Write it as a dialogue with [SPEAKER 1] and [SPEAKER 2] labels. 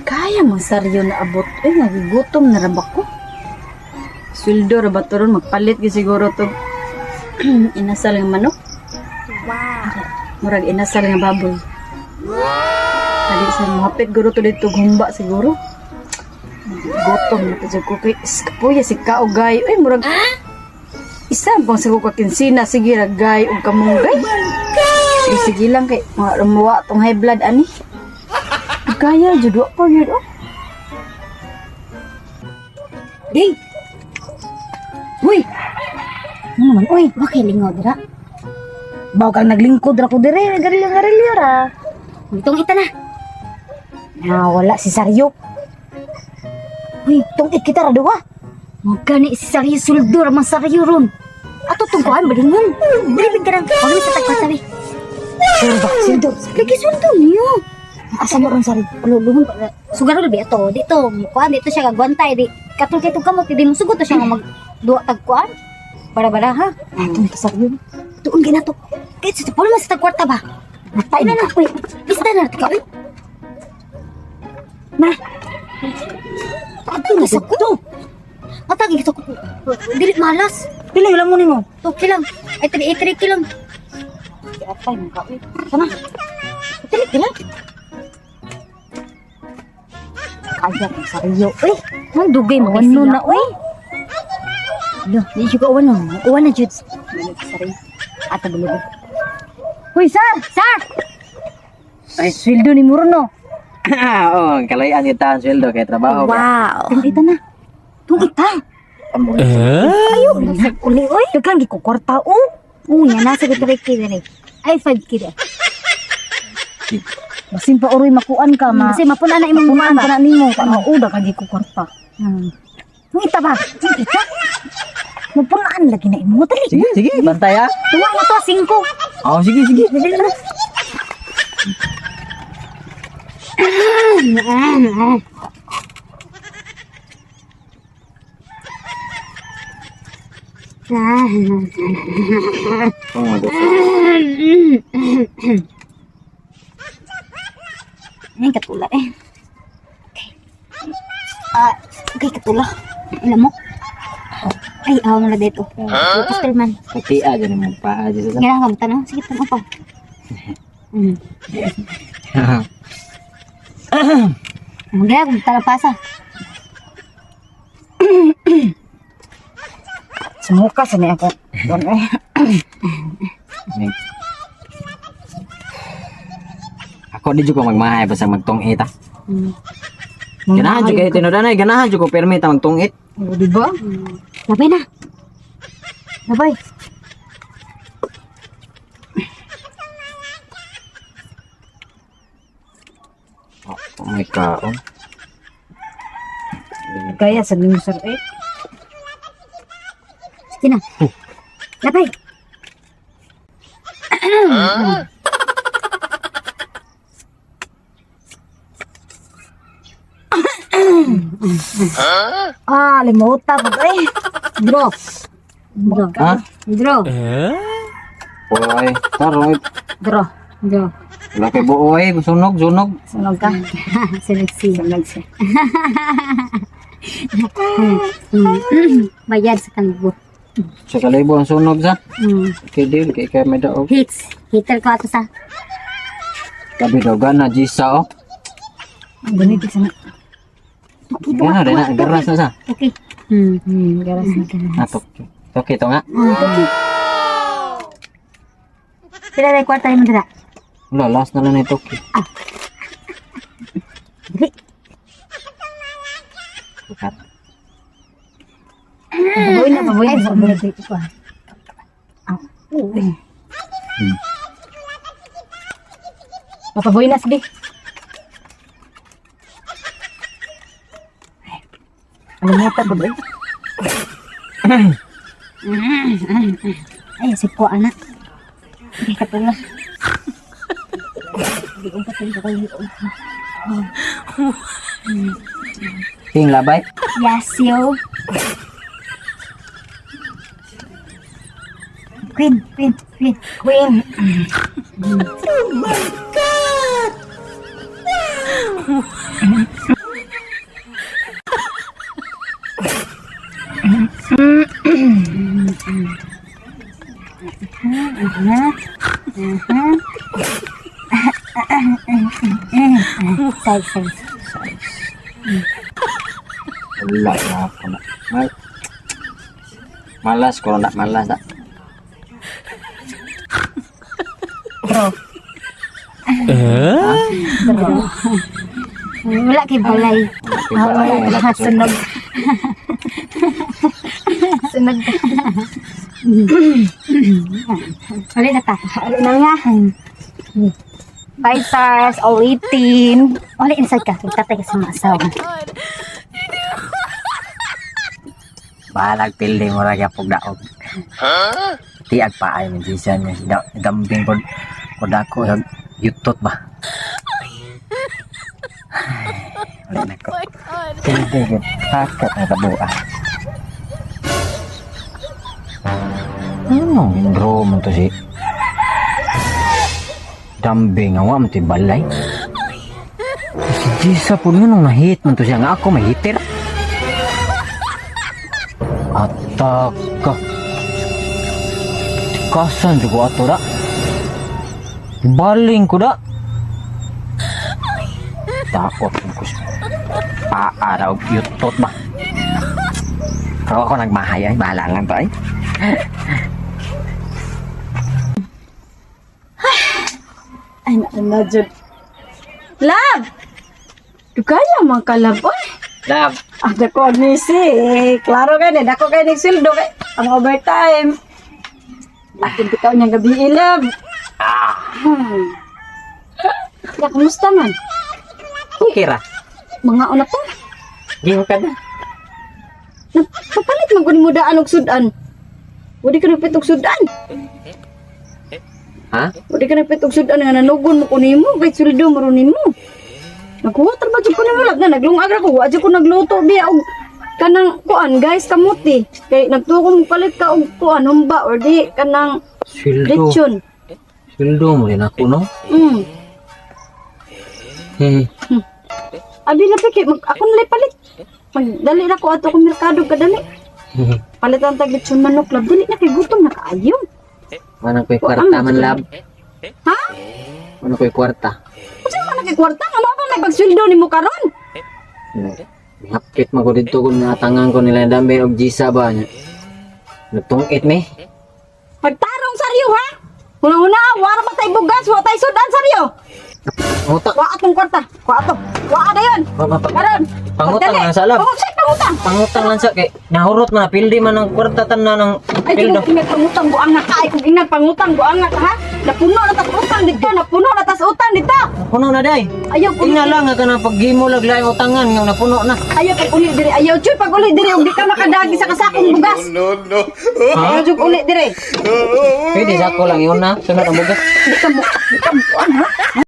[SPEAKER 1] Kaya mo saryo na abot. Ay, nagigutom na rabak ko. Sweldo ra ba to ron? Magpalit gi siguro to. Inasal nga manok. Murag inasal nga baboy. Kali sa mahapit guro to dito gumba siguro. Gutom na to ko kay kapuya si kaugay. Ay, murag isa bang sa ko kinsina sige ra gay ug kamunggay. Ay, sige lang kay mawa tong high blood ani. Kaya jud pa gyud oh. Ding. Uy. Ano naman? Uy, bakit lingkod ra? Bawa kang naglingkod ra ko dire, garilyo ra. Itong ita na. Wala si Saryo. Uy, itong kita ra duwa. Magkani si Saryo suldo ra man Saryo ron. Ato tungkuhan badingon. Dili ka lang. Wala sa tagpatabi. Pero ba, suldo? Lagi suldo niyo. Asa mo ron Saryo? Luhon pa. Sugaro labi ato. Dito, kuan dito siya kagwantay di. Katul kay kamot di mo sugot siya nga mag duwa tagkuan. Bara-bara ha. Atong ta Saryo. Tuon ginato. Kay sa polo mas tagkwarta ba? Matay na na. Uy, bista na ka. Uy. Ma. Ato na sa kuto. Atagi kita ko. Dili malas. Pila lang mo nimo? 2 kilang. Ay 3 kilang. Atay mo ka. Uy. Sana. 3 kilang. Kaya ko Saryo. Uy, nang dugay mo ano na uy. Lo, di juga uwan no. Uwan na jud. Sorry. Ato bulog. Uy, sir! Sir! Ay, sweldo ni Murno.
[SPEAKER 2] Oh, kalayan kita ang sweldo kay trabaho.
[SPEAKER 1] Wow. Tingita na. Tungita. Ayo, uli oy. Dagang gi ko kwarta o. Unya nasa gid kid ni. Ay 5 kid. Basin pa uroy makuan ka ma. Kasi mapuna na imong kuan kana nimo. Oo, dagang gi ko kwarta. Tungita ba? Tungita. Mapunaan lagi na imo tali.
[SPEAKER 2] Sige, bantay ha.
[SPEAKER 1] Tuwa na to 5.
[SPEAKER 2] Oh, sige.
[SPEAKER 1] Dili na. Ini ketula eh. Okay, ketula. Ilam mo? Ay, awa mo na dito. Pastel man.
[SPEAKER 2] Pati aja naman pa aja sa.
[SPEAKER 1] Kaya ka tanong, sige tanong pa. Magaya kung talapasa. Sumuka sa niya ako.
[SPEAKER 2] Ako di juga magmahay basta magtungit ha. Ganahan juga tinudanay, ganahan juga permit magtungit.
[SPEAKER 1] Oh, di ba? Labay na. Labay.
[SPEAKER 2] Oh my god.
[SPEAKER 1] Kaya sa nimo sir eh. Sige na. Labay. Limutan mo eh. Draw.
[SPEAKER 2] Ha?
[SPEAKER 1] Draw.
[SPEAKER 2] Oy, taroy.
[SPEAKER 1] Draw. Draw.
[SPEAKER 2] Wala kay buoy, sunog.
[SPEAKER 1] Sunog ka? Sunog siya. Bayad sa kalibo.
[SPEAKER 2] Sa kalibo ang sunog sa. Kay deal, kay may daog.
[SPEAKER 1] Hits. Hitter ko ato sa.
[SPEAKER 2] Kabidogan na Gisa oh.
[SPEAKER 1] Ang ganitig sana.
[SPEAKER 2] Gana rin na, garas na sa.
[SPEAKER 1] Okay. Garas na garas.
[SPEAKER 2] Atok. Okay to nga.
[SPEAKER 1] Sila na yung kwarta mo dira.
[SPEAKER 2] Wala, last na lang ito.
[SPEAKER 1] Dili.
[SPEAKER 2] Bukat.
[SPEAKER 1] Baboy na. Baboy dito pa. Papaboy na sige. Alam mo ta baboy. Ay, sipo anak. Hindi ka pala. Hindi ko patay ko kayo.
[SPEAKER 2] Ting labay.
[SPEAKER 1] Yes, yo. Queen. Oh my God! Size.
[SPEAKER 2] Wala na ako na. Malas ko na, malas na.
[SPEAKER 1] Bro. Bro. Wala kay balay. Wala sunog. Sunog. Wala na ta. Wala na nga. 5 stars, all 18. Wala inside ka. Tatay ka sa mga asawa.
[SPEAKER 2] Balag pildi mo ra gyapon daog. Tiag pa ay minsan niya dambing pod ko yutot ba. Wala na ko. Pildi gyud hakat na tabuan. Bro mo to si dambing nga mo ti balay. Si Jisa po nung nahit mo to siya nga ako mahiter. Ataka. Kasan juga ato da. Baling ko da. Takot ko siya. Paaraw yutot ba. Pero ako nagmahay ay bahalangan pa ay.
[SPEAKER 1] Ay, na jud. Love! Kaya man ka, love. Oy!
[SPEAKER 2] Love.
[SPEAKER 1] Ada ko ni si. Klaro ka ni. Dako kay ni sildo kay. Ang overtime. Lakin bitaw niyang gabi ilab. Ya, kumusta man?
[SPEAKER 2] Okay ra.
[SPEAKER 1] Mga una pa.
[SPEAKER 2] Di mo ka na.
[SPEAKER 1] Papalit man ko ni mo daan og sudan. Wadi ka nagpit og sudan.
[SPEAKER 2] Ha?
[SPEAKER 1] Wadi ka nagpit og sudan nga nanugon mo ko nimo kay sildo mo ron nimo. Nagkuha ba dyan ko ni Malab na naglungag ako. Wa dyan ko nagluto biya og kanang kuan guys kamuti. Kay nagtuko mo palit ka og kuan humba or di kanang
[SPEAKER 2] Sweldo.
[SPEAKER 1] lechon.
[SPEAKER 2] Sweldo mo rin ako, no?
[SPEAKER 1] Abi na piki ako nalay palit. Magdali na ko ato ko merkado kadali. Palitan tag lechon manok lab dili na kay gutom na kaayo.
[SPEAKER 2] Mana ko'y kwarta man, lab.
[SPEAKER 1] Ha?
[SPEAKER 2] Mana ko'y kwarta.
[SPEAKER 1] Unsa man nagay kwarta ano ba may pagsweldo nimo karon?
[SPEAKER 2] Hapit mo ko dito kung natangan ko nila dambe og Jisa ba niya. Nagtungit me.
[SPEAKER 1] Pagtarong saryo ha. Una-una, wala pa tayo bugas, wala tayo sudan saryo.
[SPEAKER 2] Pangutak.
[SPEAKER 1] Wa atong kwarta. Wa ato. Wa ada yon. Karon.
[SPEAKER 2] Pangutang
[SPEAKER 1] pagdali.
[SPEAKER 2] lang sa lab.
[SPEAKER 1] Pangutang.
[SPEAKER 2] Pangutang lang sa kay nahurot man na pildi man ang kwarta tanan ng
[SPEAKER 1] Ay,
[SPEAKER 2] pildo.
[SPEAKER 1] kung ingat pangutang buang nga ka. Ay, kung ingat pangutang buang nga ka ha. Napuno na tas utang dito. Napuno na tas utang dito.
[SPEAKER 2] Puno na day.
[SPEAKER 1] Ayaw ko.
[SPEAKER 2] Tingnan lang nga na paghimo laglaing utangan nga napuno na.
[SPEAKER 1] Ayaw pag uli dire. Ayaw chuy pag uli dire. Ug di ka makadagi sa kasakong bugas. Ayaw chuy uli dire.
[SPEAKER 2] Pwede sa ko lang yun na. Sunod ang bugas.
[SPEAKER 1] Di ka mo. Di ka mo. Ha?